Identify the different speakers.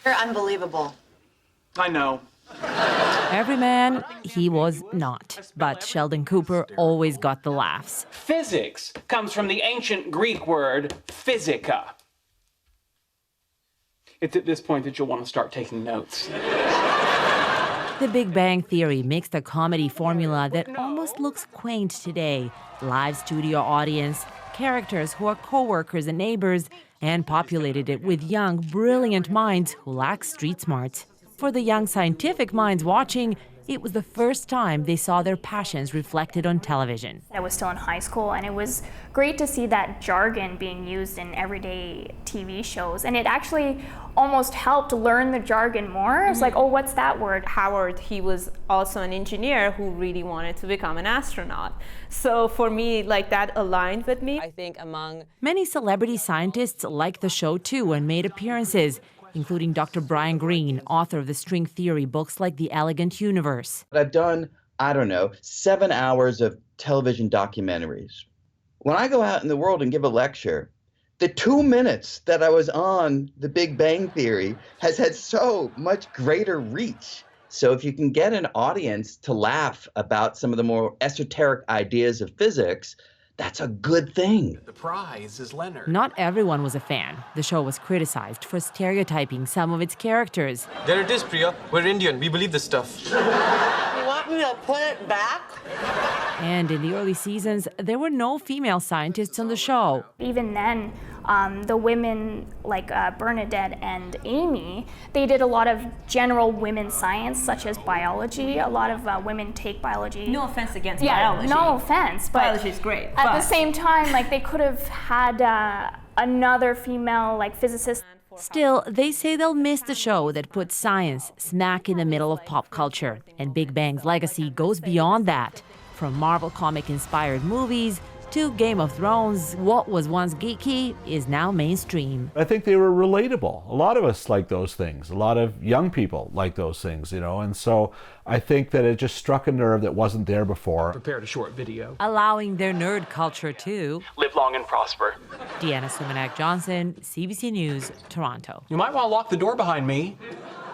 Speaker 1: You're unbelievable.
Speaker 2: I know.
Speaker 3: Everyman, he was not. But Sheldon Cooper always got the laughs.
Speaker 2: Physics comes from the ancient Greek word physica. It's at this point that you'll want to start taking notes.
Speaker 3: The Big Bang Theory mixed a comedy formula that almost looks quaint today. Live studio audience, characters who are co-workers and neighbors, and populated it with young, brilliant minds who lack street smarts. For the young scientific minds watching, it was the first time they saw their passions reflected on television.
Speaker 4: I was still in high school, and it was great to see that jargon being used in everyday TV shows. And it actually almost helped learn the jargon more. It's like, oh, what's that word?
Speaker 5: Howard, he was also an engineer who really wanted to become an astronaut. So for me, like, that aligned with me. I think among
Speaker 3: many celebrity scientists liked the show too and made appearances, including Dr. Brian Greene, author of the string theory books like The Elegant Universe.
Speaker 6: I've done, 7 hours of television documentaries. When I go out in the world and give a lecture, the 2 minutes that I was on The Big Bang Theory has had so much greater reach. So if you can get an audience to laugh about some of the more esoteric ideas of physics, that's a good thing.
Speaker 2: The prize is Leonard.
Speaker 3: Not everyone was a fan. The show was criticized for stereotyping some of its characters.
Speaker 7: There it is, Priya. We're Indian. We believe this stuff.
Speaker 1: You want me to put it back?
Speaker 3: And in the early seasons, there were no female scientists on the show.
Speaker 4: Even then, the women like Bernadette and Amy, they did a lot of general women's science, such as biology. A lot of women take biology.
Speaker 5: no offense against biology.
Speaker 4: No offense, but
Speaker 5: Biology is great.
Speaker 4: At the same time, like, they could have had another female like physicist.
Speaker 3: Still, they say they'll miss the show that put science smack in the middle of pop culture. And Big Bang's legacy goes beyond that. From Marvel comic-inspired movies to Game of Thrones, what was once geeky is now mainstream.
Speaker 8: I think they were relatable. A lot of us like those things. A lot of young people like those things, and so I think that it just struck a nerve that wasn't there before.
Speaker 2: Prepared a short video.
Speaker 3: Allowing their nerd culture too.
Speaker 2: Live long and prosper.
Speaker 3: Sumanac-Johnson, CBC News, Toronto.
Speaker 2: You might want to lock the door behind me.